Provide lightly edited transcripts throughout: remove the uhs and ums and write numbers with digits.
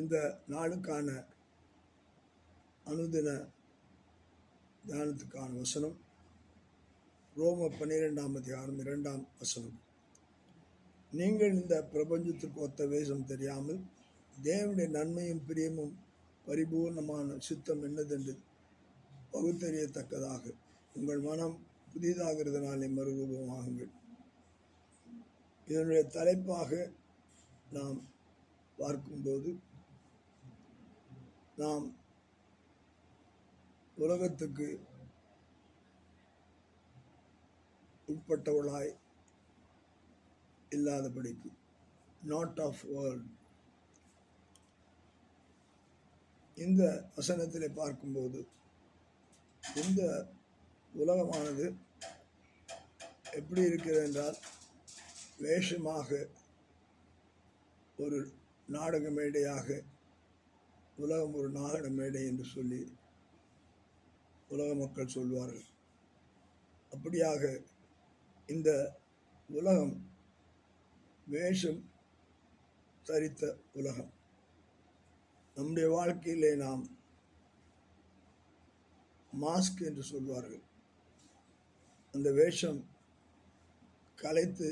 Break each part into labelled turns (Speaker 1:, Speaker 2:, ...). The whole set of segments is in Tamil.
Speaker 1: இந்த நாளுக்கான அனுதின தியானத்துக்கான வசனம் ரோமர் 12:2 நீங்கள் இந்த பிரபஞ்சத்திற்கு ஒத்த வேஷம் தெரியாமல் தேவனுடைய நன்மையும் பிரியமும் பரிபூர்ணமான சித்தம் என்னதென்று பகுத்தறியத்தக்கதாக உங்கள் மனம் புதிதாகிறதுனாலே மறுரூபமாகுங்கள். இதனுடைய தலைப்பாக நாம் பார்க்கும்போது, நாம் உலகத்துக்கு உட்பட்டவளாய் இல்லாதபடிக்கு, நாட் ஆஃப் வேர்ல்ட். இந்த வசனத்திலே பார்க்கும்போது, இந்த உலகமானது எப்படி இருக்கிறது என்றால், வேஷமாக ஒரு நாடக மேடையாக, உலகம் ஒரு நாடக மேடை என்று சொல்லி உலக மக்கள் சொல்வார்கள். அப்படியாக இந்த உலகம் வேஷம் தரித்த உலகம். நம்முடைய வாழ்க்கையிலே நாம் மாஸ்க் என்று சொல்வார்கள். அந்த வேஷம் கலைத்து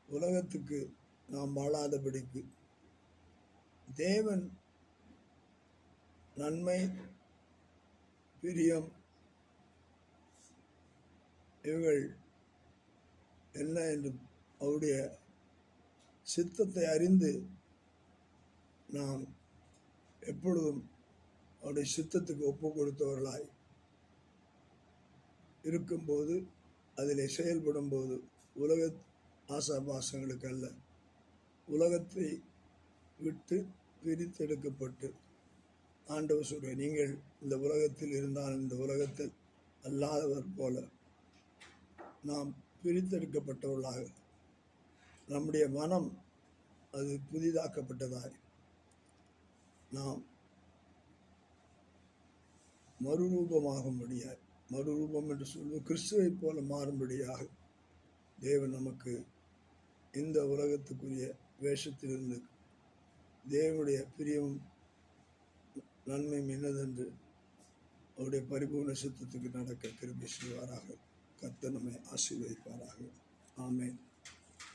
Speaker 1: உலகத்துக்கு நாம் வாழாதபடிக்கு தேவன் நன்மை, பிரியம் இவைகள் என்ன என்று அவருடைய சித்தத்தை அறிந்து நாம் எப்பொழுதும் அவருடைய சித்தத்துக்கு ஒப்பு கொடுத்தவர்களாய் இருக்கும்போது, அதில் செயல்படும் போது, உலக ஆசாபாசங்களுக்கு அல்ல, உலகத்தை விட்டு பிரித்தெடுக்கப்பட்டு, ஆண்டவர் சொல்ற, நீங்கள் இந்த உலகத்தில் இருந்தால் இந்த உலகத்தில் அல்லாதவர் போல நாம் பிரித்தெடுக்கப்பட்டவர்களாக, நம்முடைய மனம் அது புதிதாக்கப்பட்டதாய் நாம் மறுரூபமாகும்படியாக, மறுரூபம் என்று சொல்வது கிறிஸ்துவை போல மாறும்படியாக தேவன் நமக்கு இந்த உலகத்துக்குரிய வேஷத்திலிருந்து தேவனுடைய பிரியமும் நன்மையும் என்னதென்று அவருடைய பரிபூர்ண சித்தத்துக்கு நடக்க கிருபை செய்வாராக. கர்த்தர் நம்மை ஆசீர்வதிப்பாராக. ஆமென்.